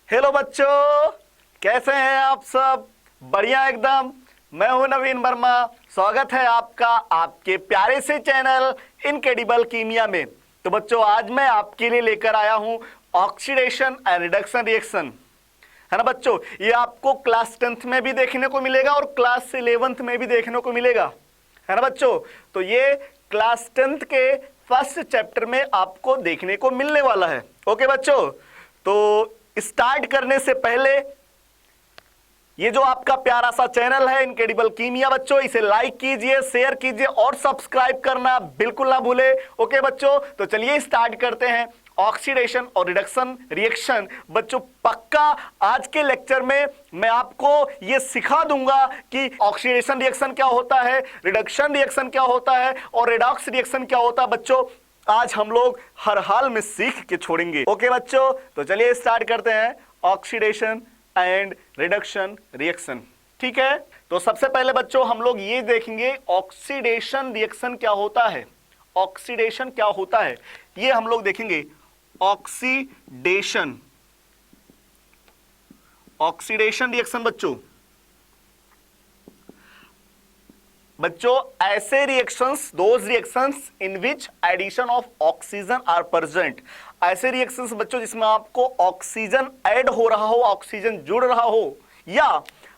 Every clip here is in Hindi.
हेलो बच्चों, कैसे हैं आप सब? बढ़िया एकदम। मैं हूं नवीन वर्मा। स्वागत है आपका आपके प्यारे से चैनल इनक्रेडिबल कीमिया में। तो बच्चों, आज मैं आपके लिए लेकर आया हूं ऑक्सीडेशन एंड रिडक्शन रिएक्शन, है ना बच्चों। ये आपको क्लास 10th में भी देखने को मिलेगा और क्लास 11th में भी देखने को मिलेगा, है ना बच्चों। तो ये क्लास 10th के फर्स्ट चैप्टर में आपको देखने को मिलने वाला है। ओके बच्चों, तो स्टार्ट करने से पहले ये जो आपका प्यारा सा चैनल है इनक्रेडिबल कीमिया बच्चों, इसे लाइक कीजिए, शेयर कीजिए और सब्सक्राइब करना बिल्कुल ना भूले। ओके बच्चों, तो चलिए स्टार्ट करते हैं ऑक्सीडेशन और रिडक्शन रिएक्शन। बच्चों पक्का आज के लेक्चर में मैं आपको ये सिखा दूंगा कि ऑक्सीडेशन रिएक्शन क्या होता है, रिडक्शन रिएक्शन क्या होता है और रिडॉक्स रिएक्शन क्या होता है। बच्चों आज हम लोग हर हाल में सीख के छोड़ेंगे। ओके बच्चों, तो चलिए स्टार्ट करते हैं ऑक्सीडेशन एंड रिडक्शन रिएक्शन। ठीक है, तो सबसे पहले बच्चों हम लोग ये देखेंगे ऑक्सीडेशन रिएक्शन क्या होता है। ऑक्सीडेशन क्या होता है ये हम लोग देखेंगे। ऑक्सीडेशन ऑक्सीडेशन रिएक्शन बच्चों ऐसे reactions, those reactions in which addition of oxygen are present. ऐसे रिएक्शंस बच्चों जिसमें आपको ऑक्सीजन ऐड हो रहा हो, ऑक्सीजन जुड़ रहा हो या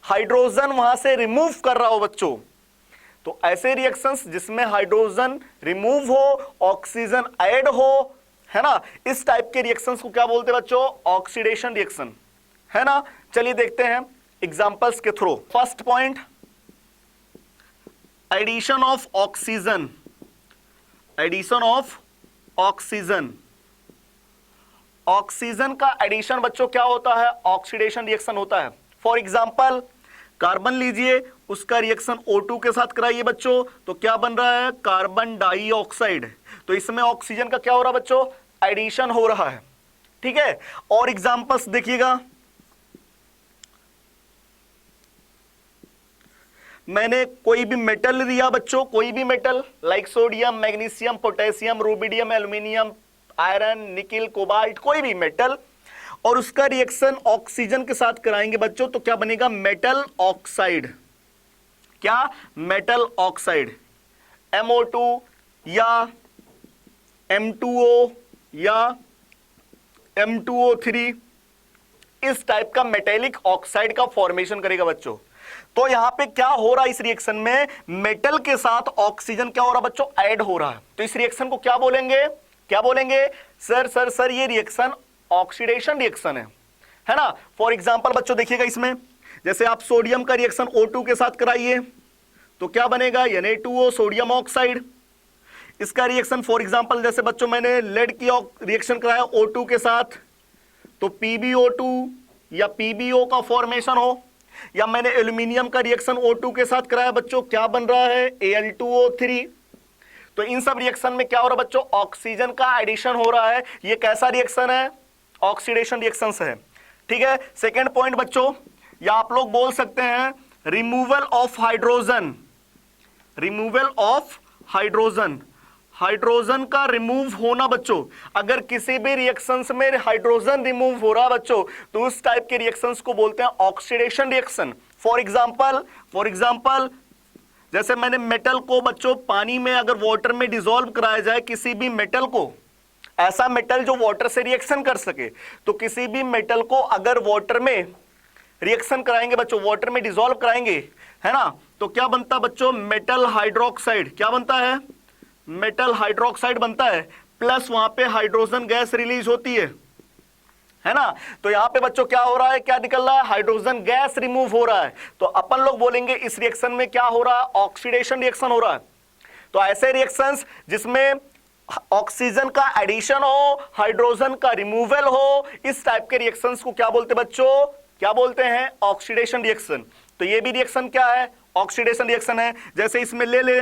हाइड्रोजन वहां से रिमूव कर रहा हो बच्चों। तो ऐसे रिएक्शंस जिसमें हाइड्रोजन रिमूव हो, ऑक्सीजन ऐड हो, है ना, इस टाइप के रिएक्शंस को क्या बोलते हैं बच्चों? ऑक्सीडेशन रिएक्शन, है ना। चलिए देखते हैं एग्जांपल्स के थ्रू। First point, addition of oxygen. Addition of oxygen, oxygen का एडिशन बच्चों क्या होता है? ऑक्सीडेशन रिएक्शन होता है। फॉर एग्जांपल कार्बन लीजिए, उसका रिएक्शन O2 के साथ कराइए बच्चों, तो क्या बन रहा है? Carbon dioxide. तो इसमें ऑक्सीजन का क्या हो रहा है बच्चों? एडिशन हो रहा है। ठीक है, और एग्जांपल्स देखिएगा। मैंने कोई भी मेटल लिया बच्चों, कोई भी metal like sodium, magnesium, potassium, rubidium, aluminium, iron, nickel, cobalt, कोई भी मेटल, और उसका रिएक्शन ऑक्सीजन के साथ कराएंगे बच्चों, तो क्या बनेगा? Metal oxide. क्या? Metal oxide. MO2 या M2O या M2O3 इस टाइप का मेटेलिक ऑक्साइड का फॉर्मेशन करेगा बच्चों। तो यहां पे क्या हो रहा है इस रिएक्शन में? मेटल के साथ ऑक्सीजन क्या हो रहा है बच्चों? ऐड हो रहा है। तो इस रिएक्शन को क्या बोलेंगे? क्या बोलेंगे? सर ये रिएक्शन ऑक्सीडेशन रिएक्शन है ना। फॉर एग्जांपल बच्चों देखिएगा, इसमें जैसे आप सोडियम का रिएक्शन O2 के साथ कराइए तो क्या बनेगा? Na2O, sodium oxide. इसका रिएक्शन फॉर एग्जांपल जैसे बच्चों मैंने लेड की रिएक्शन कराया O2 के साथ, तो PbO2 या PbO का फॉर्मेशन हो, या मैंने एल्यूमिनियम का रिएक्शन O2 के साथ कराया बच्चों, क्या बन रहा है? Al2O3। तो इन सब रिएक्शन में क्या हो रहा है बच्चों? ऑक्सीजन का एडिशन हो रहा है। ये कैसा रिएक्शन है? ऑक्सीडेशन रिएक्शन है। ठीक है, सेकेंड पॉइंट बच्चों, या आप लोग बोल सकते हैं removal of hydrogen. Removal of hydrogen, hydrogen का रिमूव होना बच्चों। अगर किसी भी रिएक्शंस में हाइड्रोजन रिमूव हो रहा बच्चों, तो उस टाइप के रिएक्शंस को बोलते हैं ऑक्सीडेशन रिएक्शन। फॉर एग्जांपल जैसे मैंने मेटल को बच्चों पानी में अगर वाटर में डिसॉल्व कराया जाए, किसी भी मेटल को, ऐसा मेटल जो वाटर से रिएक्शन कर सके, तो किसी भी मेटल को अगर वाटर में रिएक्शन कराएंगे बच्चों, वाटर में डिसॉल्व कराएंगे, है ना, तो क्या बनता बच्चों? Metal hydroxide. क्या बनता है? मेटल हाइड्रोक्साइड बनता है, प्लस वहां पे हाइड्रोजन गैस रिलीज होती है ना। तो यहां पे बच्चों क्या हो रहा है? क्या निकल रहा है? हाइड्रोजन गैस रिमूव हो रहा है। तो अपन लोग बोलेंगे इस रिएक्शन में क्या हो रहा है? ऑक्सीडेशन रिएक्शन हो रहा है। तो ऐसे रिएक्शंस जिसमें ऑक्सीजन का एडिशन हो, हाइड्रोजन का रिमूवल हो, इस टाइप के रिएक्शंस को क्या बोलते बच्चों? क्या बोलते हैं? Oxidation reaction. तो ये भी रिएक्शन क्या है? ऑक्सीडेशन रिएक्शन है। जैसे इसमें ले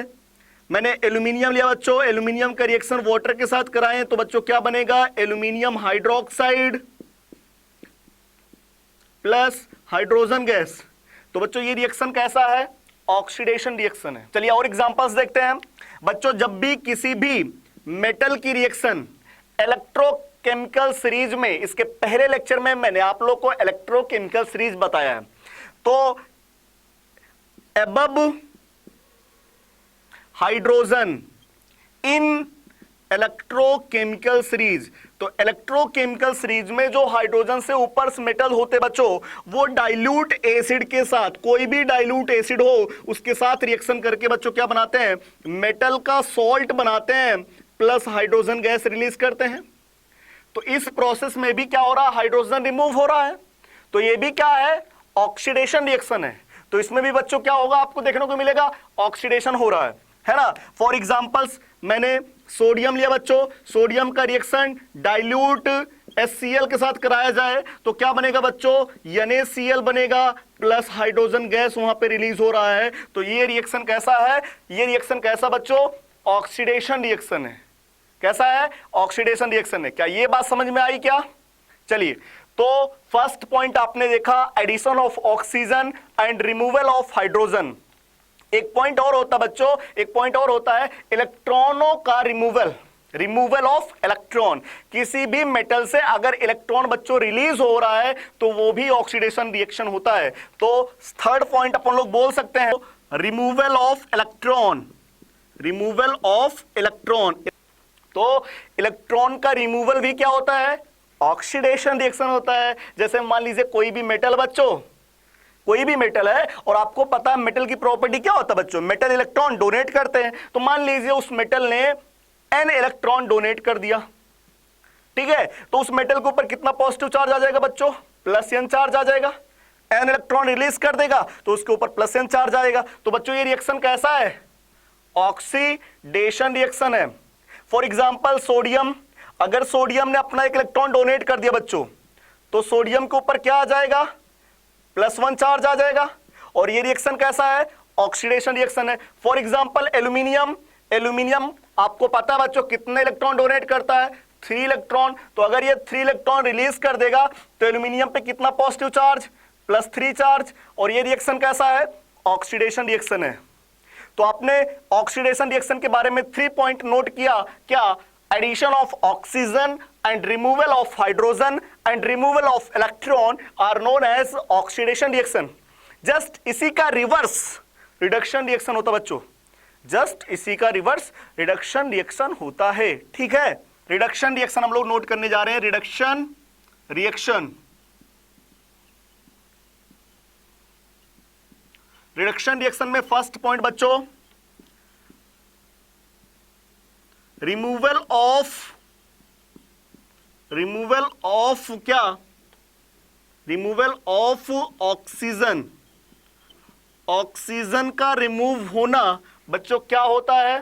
मैंने एल्यूमिनियम लिया बच्चों, एल्यूमिनियम का रिएक्शन वाटर के साथ कराएं तो बच्चों क्या बनेगा? Aluminium hydroxide plus hydrogen gas. तो बच्चों ये रिएक्शन कैसा है? ऑक्सीडेशन रिएक्शन है। चलिए और एग्जांपल्स देखते हैं बच्चों। जब भी किसी भी मेटल की रिएक्शन इलेक्ट्रोकेमिकल सीरीज में, इसके पहले लेक्चर में मैंने आप लोग को इलेक्ट्रोकेमिकल सीरीज बताया है। तो above hydrogen in electrochemical series, तो इलेक्ट्रोकेमिकल सीरीज में जो हाइड्रोजन से ऊपर मेटल होते बच्चों, वो डाइल्यूट एसिड के साथ, कोई भी डाइल्यूट एसिड हो उसके साथ रिएक्शन करके बच्चों क्या बनाते हैं, मेटल का सॉल्ट बनाते हैं प्लस हाइड्रोजन गैस रिलीज करते हैं। तो इस प्रोसेस में भी क्या हो रहा है, हाइड्रोजन रिमूव हो रहा है। तो ये भी क्या है, ऑक्सीडेशन रिएक्शन है। तो इसमें भी बच्चों क्या होगा, आपको देखने को मिलेगा ऑक्सीडेशन हो रहा है ना। फॉर एग्जांपल्स मैंने सोडियम लिया बच्चों, सोडियम का रिएक्शन डाइल्यूट HCl के साथ कराया जाए तो क्या बनेगा बच्चों, NaCl बनेगा प्लस हाइड्रोजन गैस वहां पे रिलीज हो रहा है। तो ये रिएक्शन कैसा है, ये रिएक्शन कैसा बच्चों, ऑक्सीडेशन रिएक्शन है। कैसा है, ऑक्सीडेशन रिएक्शन है। क्या ये बात समझ में आई क्या? चलिए, तो फर्स्ट पॉइंट आपने देखा addition of oxygen and removal of hydrogen. एक पॉइंट और होता बच्चों, एक पॉइंट और होता है इलेक्ट्रॉनों का रिमूवल, रिमूवल ऑफ इलेक्ट्रॉन। किसी भी मेटल से अगर इलेक्ट्रॉन बच्चों रिलीज हो रहा है तो वो भी ऑक्सीडेशन रिएक्शन होता है। तो थर्ड पॉइंट अपन लोग बोल सकते हैं removal of electron, removal of electron. तो इलेक्ट्रॉन का रिमूवल भी क्या होता है, ऑक्सीडेशन रिएक्शन होता है। जैसे मान लीजिए कोई भी मेटल बच्चों, कोई भी मेटल है और आपको पता है मेटल की प्रॉपर्टी क्या होता है बच्चों, मेटल इलेक्ट्रॉन डोनेट करते हैं। तो मान लीजिए उस मेटल ने n इलेक्ट्रॉन डोनेट कर दिया, ठीक है, तो उस मेटल के ऊपर कितना पॉजिटिव चार्ज आ जाएगा बच्चों, +n चार्ज आ जाएगा। n इलेक्ट्रॉन रिलीज कर देगा तो उसके ऊपर +n चार्ज आएगा। तो बच्चों ये रिएक्शन कैसा है, ऑक्सीडेशन रिएक्शन है। फॉर एग्जाम्पल सोडियम, अगर सोडियम ने अपना एक इलेक्ट्रॉन डोनेट कर दिया बच्चों, तो सोडियम के ऊपर क्या आ जाएगा, +1 चार्ज आ जाएगा। और ये रिएक्शन कैसा है, ऑक्सीडेशन रिएक्शन है। फॉर एग्जांपल एल्यूमिनियम, एल्यूमिनियम आपको पता है बच्चों कितने इलेक्ट्रॉन डोनेट करता है, 3 इलेक्ट्रॉन। तो अगर ये 3 इलेक्ट्रॉन रिलीज कर देगा तो एल्यूमिनियम पे कितना पॉजिटिव चार्ज, +3 चार्ज। और ये रिएक्शन कैसा है, ऑक्सीडेशन रिएक्शन है। तो आपने ऑक्सीडेशन रिएक्शन के बारे में 3 पॉइंट नोट किया, क्या, addition of oxygen and removal of hydrogen and removal of electron are known as oxidation reaction। Just इसी का रिवर्स रिडक्शन रिएक्शन होता बच्चों, जस्ट इसी का रिवर्स रिडक्शन रिएक्शन होता है। ठीक है, रिडक्शन रिएक्शन हम लोग नोट करने जा रहे हैं, रिडक्शन रिएक्शन। रिडक्शन रिएक्शन में फर्स्ट पॉइंट बच्चों, रिमूवल ऑफ क्या, रिमूवल ऑफ ऑक्सीजन। ऑक्सीजन का रिमूव होना बच्चों क्या होता है,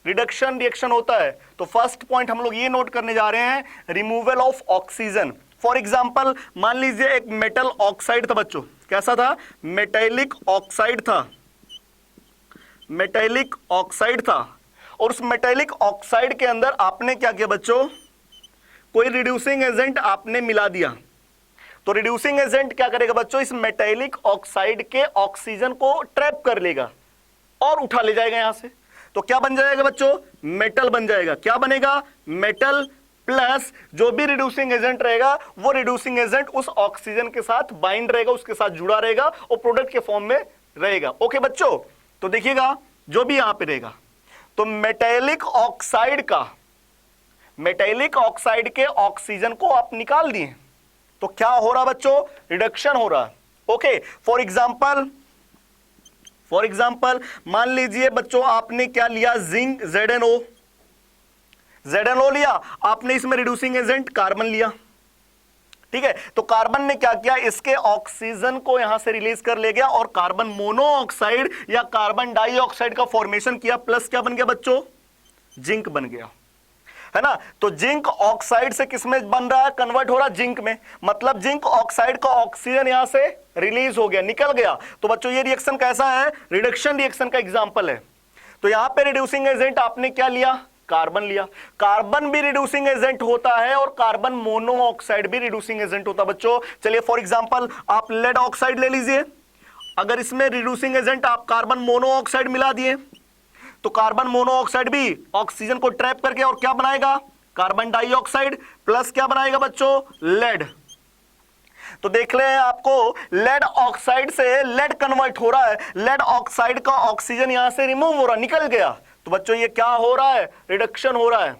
रिडक्शन रिएक्शन होता है। तो फर्स्ट पॉइंट हम लोग ये नोट करने जा रहे हैं, removal of oxygen. For example मान लीजिए एक मेटल ऑक्साइड था बच्चों, कैसा था, मेटेलिक ऑक्साइड था, मेटेलिक ऑक्साइड था। और उस मेटेलिक ऑक्साइड के अंदर आपने क्या किया बच्चों, कोई रिड्यूसिंग एजेंट आपने मिला दिया। तो रिड्यूसिंग एजेंट क्या करेगा बच्चों, इस मेटेलिक ऑक्साइड के ऑक्सीजन को ट्रैप कर लेगा और उठा ले जाएगा यहां से। तो क्या बन जाएगा बच्चों, मेटल बन जाएगा। क्या बनेगा, मेटल प्लस जो भी रिड्यूसिंग एजेंट रहेगा वो रिड्यूसिंग एजेंट उस ऑक्सीजन के साथ बाइंड रहेगा, उसके साथ जुड़ा रहेगा और प्रोडक्ट के फॉर्म में रहेगा। ओके बच्चों, तो देखिएगा जो भी यहां पे रहेगा, तो मेटेलिक ऑक्साइड का, मेटेलिक ऑक्साइड के ऑक्सीजन को आप निकाल दिए तो क्या हो रहा बच्चों, रिडक्शन हो रहा। ओके, फॉर एग्जांपल मान लीजिए बच्चों आपने क्या लिया, जिंक ZnO, ZnO लिया आपने, इसमें रिड्यूसिंग एजेंट कार्बन लिया। ठीक है, तो कार्बन ने क्या किया, इसके ऑक्सीजन को यहां से रिलीज कर ले गया और कार्बन मोनोऑक्साइड या कार्बन डाइऑक्साइड का फॉर्मेशन किया, प्लस क्या बन गया बच्चों, जिंक बन गया, है ना। तो जिंक ऑक्साइड से किसमें बन रहा है, कन्वर्ट हो रहा है जिंक में, मतलब जिंक ऑक्साइड का ऑक्सीजन यहां से रिलीज हो गया, निकल गया। तो बच्चों ये रिएक्शन कैसा है, रिडक्शन रिएक्शन का एग्जांपल है। तो यहां पे रिड्यूसिंग एजेंट आपने क्या लिया, कार्बन लिया। कार्बन भी रिड्यूसिंग एजेंट होता है और कार्बन मोनोऑक्साइड भी रिड्यूसिंग एजेंट होता है बच्चों। चलिए फॉर एग्जांपल आप लेड ऑक्साइड ले लीजिए, अगर इसमें रिड्यूसिंग एजेंट आप कार्बन मोनोऑक्साइड मिला दिए तो कार्बन मोनोऑक्साइड भी ऑक्सीजन को ट्रैप करके और क्या बनाएगा, कार्बन डाइऑक्साइड प्लस क्या बनाएगा बच्चों, लेड। तो देख ले आपको लेड ऑक्साइड से लेड कन्वर्ट हो रहा है, लेड ऑक्साइड का ऑक्सीजन यहां से रिमूव हो रहा, निकल गया। तो बच्चों ये क्या हो रहा है, रिडक्शन हो रहा है।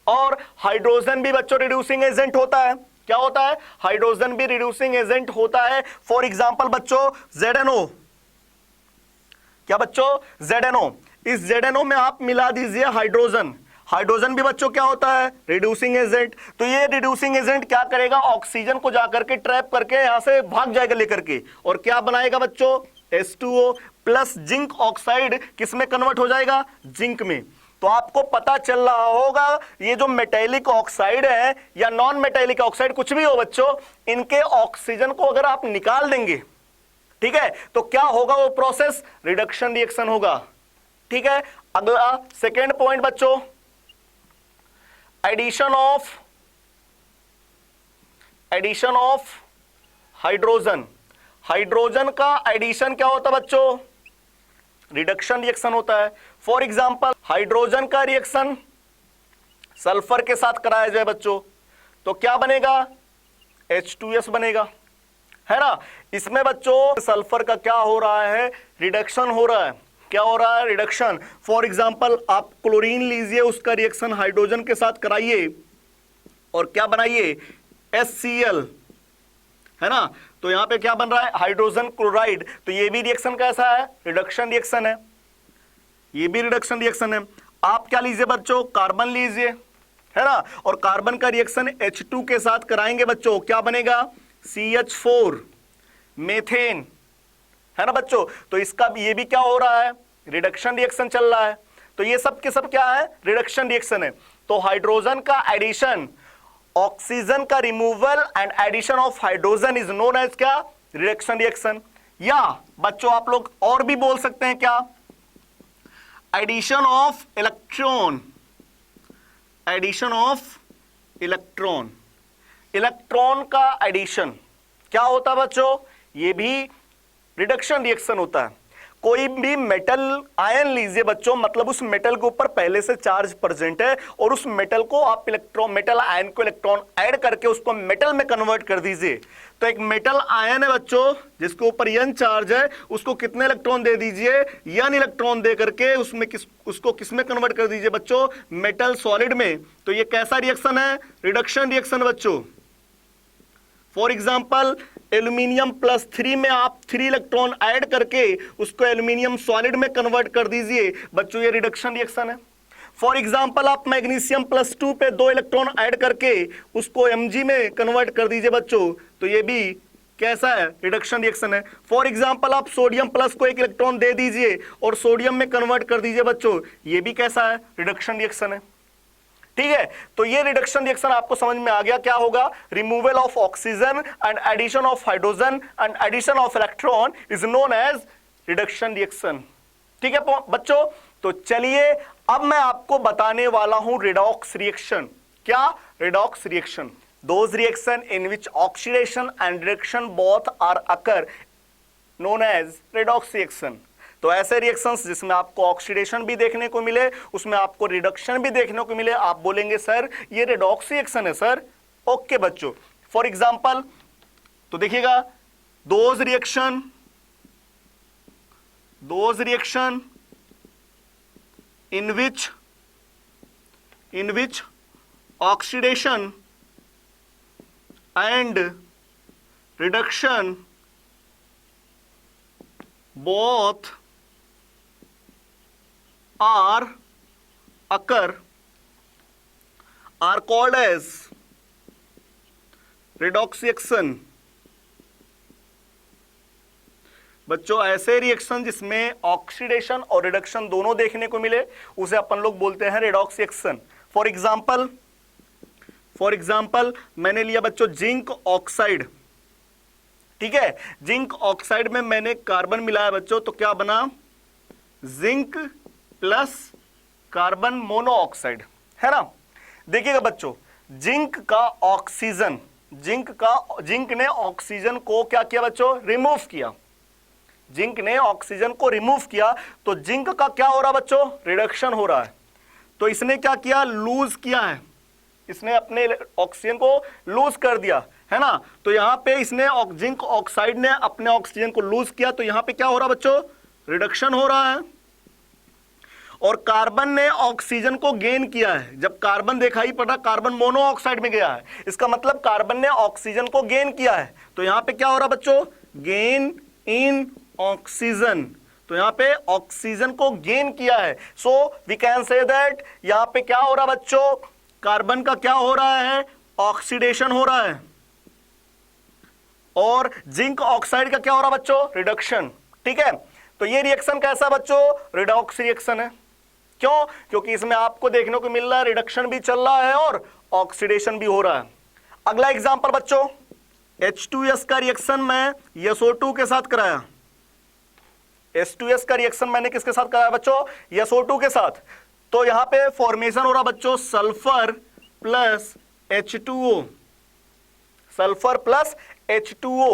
और हाइड्रोजन भी बच्चों रिड्यूसिंग एजेंट होता है। क्या होता है, हाइड्रोजन भी रिड्यूसिंग एजेंट होता है। फॉर एग्जांपल बच्चों ZNO, क्या बच्चों, ZNO, इस ZNO में आप मिला दीजिए हाइड्रोजन, हाइड्रोजन भी बच्चों क्या होता है, रिड्यूसिंग एजेंट। तो ये रिड्यूसिंग एजेंट क्या करेगा, ऑक्सीजन को जाकर के ट्रैप करके यहां से भाग जाएगा लेकर के, और क्या बनाएगा बच्चों, H2O प्लस जिंक ऑक्साइड किस में कन्वर्ट हो जाएगा, जिंक में। तो आपको पता चल रहा होगा ये जो मेटेलिक ऑक्साइड है या नॉन मेटेलिक ऑक्साइड कुछ भी हो बच्चों, इनके ऑक्सीजन को अगर आप निकाल देंगे, ठीक है, तो क्या होगा वो प्रोसेस, रिडक्शन रिएक्शन होगा। ठीक है, अगला सेकेंड पॉइंट बच्चों, एडिशन ऑफ हाइड्रोजन। हाइड्रोजन का एडिशन क्या होता है बच्चों, रिडक्शन रिएक्शन होता है। फॉर एग्जांपल हाइड्रोजन का रिएक्शन सल्फर के साथ कराया जाए बच्चों, तो क्या बनेगा, H2S बनेगा, है ना। इसमें बच्चों सल्फर का क्या हो रहा है, रिडक्शन हो रहा है। क्या हो रहा है, रिडक्शन। फॉर एग्जांपल आप क्लोरीन लीजिए, उसका रिएक्शन हाइड्रोजन के साथ कराइए और क्या बनाइए, HCl, है ना। तो यहां पे क्या बन रहा है, हाइड्रोजन क्लोराइड। तो ये भी रिएक्शन कैसा है, रिडक्शन रिएक्शन है, ये भी रिडक्शन रिएक्शन है। आप क्या लीजिए बच्चों, कार्बन लीजिए, है ना, और कार्बन का रिएक्शन H2 के साथ कराएंगे बच्चों, क्या बनेगा, CH4 मेथेन, है ना बच्चों। तो इसका ये भी क्या हो रहा है, रिडक्शन रिएक्शन चल रहा है। तो ये सब के सब क्या है, रिडक्शन रिएक्शन है। तो हाइड्रोजन का एडिशन, ऑक्सीजन का removal and addition of hydrogen is known as क्या, रिडक्शन रिएक्शन। या बच्चों आप लोग और भी बोल सकते हैं क्या, addition of electron, addition of electron. Electron का एडिशन क्या होता है बच्चों, ये भी रिडक्शन रिएक्शन होता है। कोई भी मेटल आयन लीजिए बच्चों, मतलब उस मेटल के ऊपर पहले से चार्ज प्रेजेंट है और उस मेटल को आप इलेक्ट्रॉन, मेटल आयन को इलेक्ट्रॉन ऐड करके उसको मेटल में कन्वर्ट कर दीजिए। तो एक मेटल आयन है बच्चों जिसके ऊपर n चार्ज है, उसको कितने इलेक्ट्रॉन दे दीजिए, n इलेक्ट्रॉन दे करके उसमें उसको किस में कन्वर्ट कर दीजिए बच्चों, मेटल सॉलिड में। तो ये कैसा रिएक्शन है, रिडक्शन रिएक्शन बच्चों। फॉर एग्जाम्पल एल्यूमिनियम +3 में आप 3 इलेक्ट्रॉन ऐड करके उसको एल्यूमिनियम सॉलिड में कन्वर्ट कर दीजिए बच्चों, ये रिडक्शन रिएक्शन है। फॉर एग्जाम्पल आप मैग्नीशियम +2 पे 2 इलेक्ट्रॉन ऐड करके उसको Mg में कन्वर्ट कर दीजिए बच्चों, तो ये भी कैसा है, रिडक्शन रिएक्शन है। फॉर एग्जाम्पल आप सोडियम प्लस को 1 इलेक्ट्रॉन दे दीजिए और सोडियम में कन्वर्ट कर दीजिए बच्चों, ये भी कैसा है, रिडक्शन रिएक्शन है। ठीक है, तो ये रिडक्शन रिएक्शन आपको समझ में आ गया क्या होगा, removal of oxygen and addition of hydrogen and addition of electron is known as reduction reaction. ठीक है बच्चों, तो चलिए अब मैं आपको बताने वाला हूं रिडॉक्स रिएक्शन। क्या, redox reaction, those reaction in which oxidation and reduction both are occur known as redox reaction. तो ऐसे रिएक्शंस जिसमें आपको ऑक्सीडेशन भी देखने को मिले, उसमें आपको रिडक्शन भी देखने को मिले, आप बोलेंगे सर ये रिडॉक्स रिएक्शन है सर। ओके बच्चों, फॉर एग्जांपल तो देखिएगा, those reaction in which oxidation and reduction both are called as redox reaction। बच्चों ऐसे रिएक्शन जिसमें ऑक्सीडेशन और रिडक्शन दोनों देखने को मिले उसे अपन लोग बोलते हैं रिडॉक्स रिएक्शन। फॉर एग्जांपल मैंने लिया बच्चों जिंक ऑक्साइड, ठीक है, जिंक ऑक्साइड में मैंने कार्बन मिलाया बच्चों, तो क्या बना, जिंक प्लस कार्बन मोनोऑक्साइड, है ना। देखिएगा बच्चों, जिंक ने ऑक्सीजन को क्या किया बच्चों, रिमूव किया, जिंक ने ऑक्सीजन को रिमूव किया, तो जिंक का क्या हो रहा बच्चों, रिडक्शन हो रहा है। तो इसने क्या किया, लूज किया है, इसने अपने ऑक्सीजन को लूज कर दिया, है ना। तो यहां पे इसने जिंक ऑक्साइड ने अपने ऑक्सीजन को लूज किया, तो यहां पे क्या हो रहा बच्चों, रिडक्शन हो रहा है। और कार्बन ने ऑक्सीजन को गेन किया है, जब कार्बन दिखाई पड़ा कार्बन मोनोऑक्साइड में गया है, इसका मतलब कार्बन ने ऑक्सीजन को गेन किया है। तो यहां पे क्या हो रहा बच्चों, गेन इन ऑक्सीजन, तो यहां पे ऑक्सीजन को गेन किया है। So we can say that यहां पे क्या हो रहा बच्चों, कार्बन का क्या हो रहा है, ऑक्सीडेशन हो रहा है। और जिंक ऑक्साइड का क्या हो रहा बच्चों, रिडक्शन। ठीक है, तो ये रिएक्शन कैसा बच्चों, रिडॉक्स रिएक्शन है। क्यों, क्योंकि इसमें आपको देखने को मिल रहा है रिडक्शन भी चल रहा है और ऑक्सीडेशन भी हो रहा है। अगला एग्जांपल बच्चों, H2S का रिएक्शन मैं SO2 के साथ कराया। H2S का रिएक्शन मैंने किसके साथ कराया बच्चों, SO2 के साथ। तो यहां पे फॉर्मेशन हो रहा बच्चों sulphur plus H2O, sulphur plus H2O।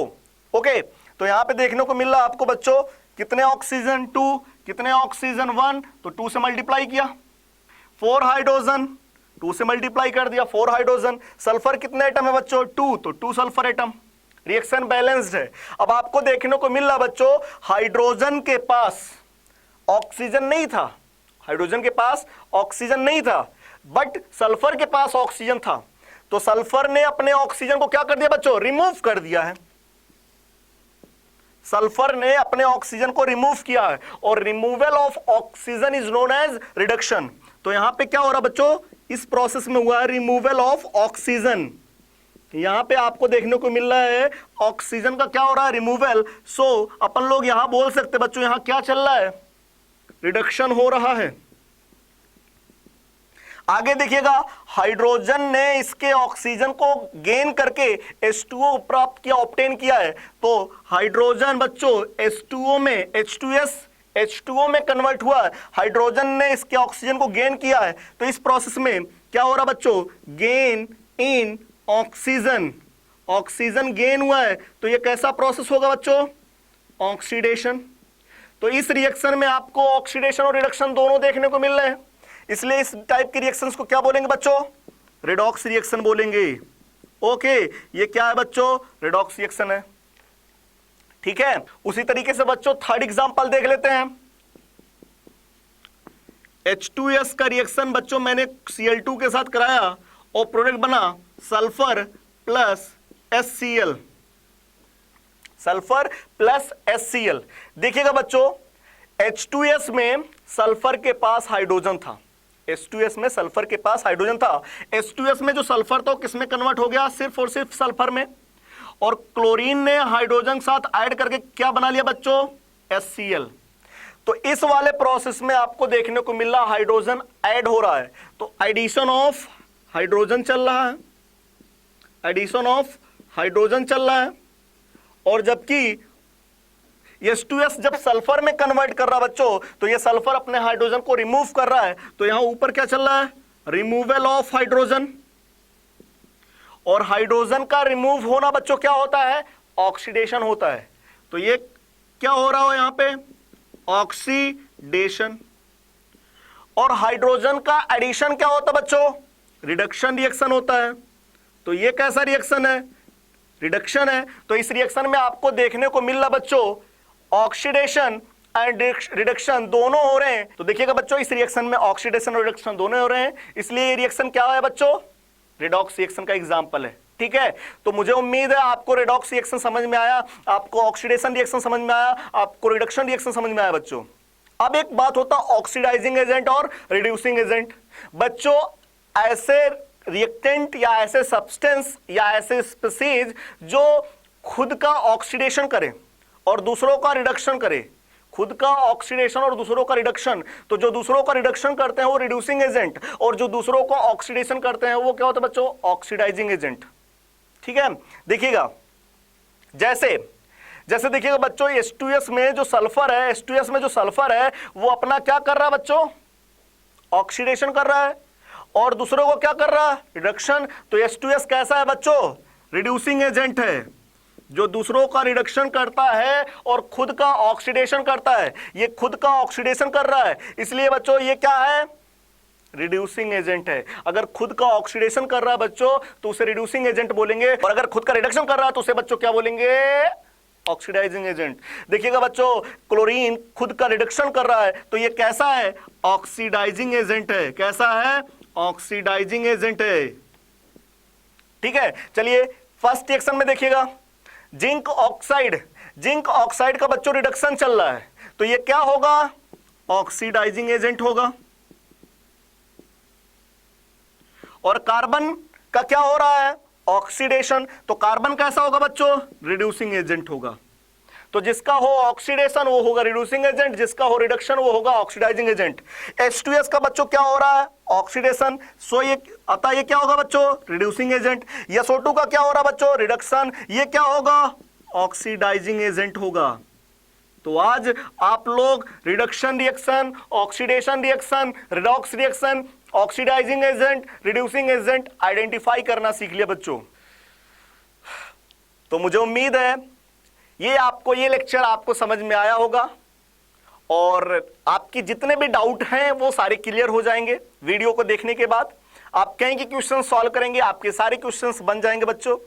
Okay, तो यहां पे देखने को मिल रहा आपको बच्चों कितने ऑक्सीजन 2, कितने ऑक्सीजन 1, तो 2 से मल्टीप्लाई किया, 4 हाइड्रोजन, 2 से मल्टीप्लाई कर दिया 4 हाइड्रोजन। सल्फर कितने एटम है बच्चों, 2, तो 2 सल्फर एटम। रिएक्शन बैलेंस्ड है। अब आपको देखने को मिल रहा बच्चों हाइड्रोजन के पास ऑक्सीजन नहीं था, हाइड्रोजन के पास ऑक्सीजन नहीं था, बट सल्फर के पास ऑक्सीजन था। तो सल्फर ने अपने ऑक्सीजन को क्या कर दिया बच्चों, रिमूव कर दिया है। सल्फर ने अपने ऑक्सीजन को रिमूव किया है, और removal of oxygen is known as reduction. तो यहां पे क्या हो रहा बच्चों, इस प्रोसेस में हुआ है रिमूवल ऑफ ऑक्सीजन। यहां पे आपको देखने को मिल रहा है ऑक्सीजन का क्या हो रहा है, रिमूवल। सो अपन लोग यहां बोल सकते बच्चों यहां क्या चल रहा है, रिडक्शन हो रहा है। आगे देखिएगा, हाइड्रोजन ने इसके ऑक्सीजन को गेन करके H2O प्राप्त किया, ऑब्टेन किया है। तो हाइड्रोजन बच्चों H2O में H2O में कन्वर्ट हुआ है, हाइड्रोजन ने इसके ऑक्सीजन को गेन किया है। तो इस प्रोसेस में क्या हो रहा बच्चों, gain in oxygen, oxygen gain हुआ है। तो ये कैसा प्रोसेस होगा बच्चों, ऑक्सीडेशन। तो इस रिएक्शन में आपको ऑक्सीडेशन और रिडक्शन दोनों देखने को मिल रहे हैं, इसलिए इस टाइप के रिएक्शंस को क्या बोलेंगे बच्चों, रिडॉक्स रिएक्शन बोलेंगे। ओके, ये क्या है बच्चों, रिडॉक्स रिएक्शन है। ठीक है, उसी तरीके से बच्चों थर्ड एग्जांपल देख लेते हैं। H2S का रिएक्शन बच्चों मैंने Cl2 के साथ कराया और प्रोडक्ट बना sulphur plus HCl, sulphur plus HCl। देखिएगा बच्चों H2S में सल्फर के पास हाइड्रोजन था, H2S में सल्फर के पास हाइड्रोजन था। H2S में जो सल्फर था किस में कन्वर्ट हो गया, सिर्फ और सिर्फ सल्फर में। और क्लोरीन ने हाइड्रोजन साथ ऐड करके क्या बना लिया बच्चों, HCl। तो इस वाले प्रोसेस में आपको देखने को मिल रहा हाइड्रोजन ऐड हो रहा है, तो एडिशन ऑफ हाइड्रोजन चल रहा है, एडिशन ऑफ हाइड्रोजन चल रहा है। और जबकि H2S जब सल्फर में कन्वर्ट कर रहा बच्चों, तो ये सल्फर अपने हाइड्रोजन को रिमूव कर रहा है, तो यहां ऊपर क्या चल रहा है, रिमूवल ऑफ हाइड्रोजन। और हाइड्रोजन का रिमूव होना बच्चों क्या होता है, ऑक्सीडेशन होता है। तो ये क्या हो रहा हो यहां पे, ऑक्सीडेशन। और हाइड्रोजन का एडिशन क्या होता है बच्चों, रिडक्शन रिएक्शन होता है। तो ये कैसा रिएक्शन है, रिडक्शन है। तो इस रिएक्शन में आपको देखने को मिल रहा बच्चों ऑक्सीडेशन एंड रिडक्शन दोनों हो रहे हैं। तो देखिएगा बच्चों इस रिएक्शन में ऑक्सीडेशन और रिडक्शन दोनों हो रहे हैं, इसलिए ये रिएक्शन क्या है बच्चों, रिडॉक्स रिएक्शन का एग्जांपल है। ठीक है, तो मुझे उम्मीद है आपको रिडॉक्स रिएक्शन समझ में आया, आपको ऑक्सीडेशन रिएक्शन समझ में आया, आपको रिडक्शन रिएक्शन समझ में आया बच्चों। अब एक बात होता है ऑक्सीडाइजिंग एजेंट और रिड्यूसिंग एजेंट। बच्चों ऐसे रिएक्टेंट या ऐसे सब्सटेंस या ऐसे स्पीसीज जो खुद का ऑक्सीडेशन करे और दूसरों का रिडक्शन करे, खुद का ऑक्सीडेशन और दूसरों का रिडक्शन। तो जो दूसरों का रिडक्शन करते हैं वो रिड्यूसिंग एजेंट, और जो दूसरों का ऑक्सीडेशन करते हैं वो क्या होता है बच्चों, ऑक्सीडाइजिंग एजेंट। ठीक है, देखिएगा जैसे जैसे देखिएगा बच्चों H2S में जो सल्फर है, H2S में जो सल्फर है वो अपना क्या कर रहा है बच्चों, ऑक्सीडेशन कर रहा है, और दूसरों को क्या कर रहा है, रिडक्शन। तो H2S कैसा है बच्चों, रिड्यूसिंग एजेंट है, जो दूसरों का रिडक्शन करता है और खुद का ऑक्सीडेशन करता है। ये खुद का ऑक्सीडेशन कर रहा है, इसलिए बच्चों ये क्या है, रिड्यूसिंग एजेंट है। अगर खुद का ऑक्सीडेशन कर रहा है बच्चों तो उसे रिड्यूसिंग एजेंट बोलेंगे, और अगर खुद का रिडक्शन कर रहा है तो उसे बच्चों क्या बोलेंगे? Oxidising agent. देखिएगा बच्चों, क्लोरीन खुद का रिडक्शन कर रहा है तो ये कैसा है? ऑक्सीडाइजिंग एजेंट है। कैसा है? ऑक्सीडाइजिंग एजेंट है। ठीक है, चलिए फर्स्ट रिएक्शन में देखिएगा, जिंक ऑक्साइड, जिंक ऑक्साइड का बच्चों रिडक्शन चल रहा है तो ये क्या होगा? ऑक्सीडाइजिंग एजेंट होगा। और कार्बन का क्या हो रहा है? ऑक्सीडेशन, तो कार्बन कैसा होगा बच्चों? रिड्यूसिंग एजेंट होगा। तो जिसका हो ऑक्सीडेशन वो होगा रिड्यूसिंग एजेंट, जिसका हो रिडक्शन वो होगा ऑक्सीडाइजिंग एजेंट। H2S का बच्चों क्या हो रहा है? ऑक्सीडेशन, सो ये अतः ये क्या होगा बच्चों? Reducing agent. SO2 का क्या हो रहा है बच्चों? रिडक्शन, ये क्या होगा? ऑक्सीडाइजिंग एजेंट होगा। तो आज आप लोग reduction reaction, oxidation reaction, redox reaction, oxidising agent, reducing agent identify करना सीख लिया बच्चों। तो मुझे उम्मीद है ये लेक्चर आपको समझ में आया होगा और आपकी जितने भी डाउट हैं वो सारे क्लियर हो जाएंगे। वीडियो को देखने के बाद आप कहीं के क्वेश्चन सॉल्व करेंगे, आपके सारे क्वेश्चंस बन जाएंगे बच्चों।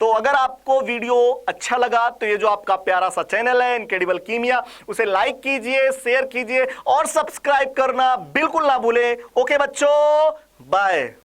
तो अगर आपको वीडियो अच्छा लगा तो ये जो आपका प्यारा सा चैनल है इनक्रेडिबल कीमिया, उसे लाइक कीजिए, शेयर कीजिए और सब्सक्राइब करना बिल्कुल ना भूलें। ओके बच्चों, बाय।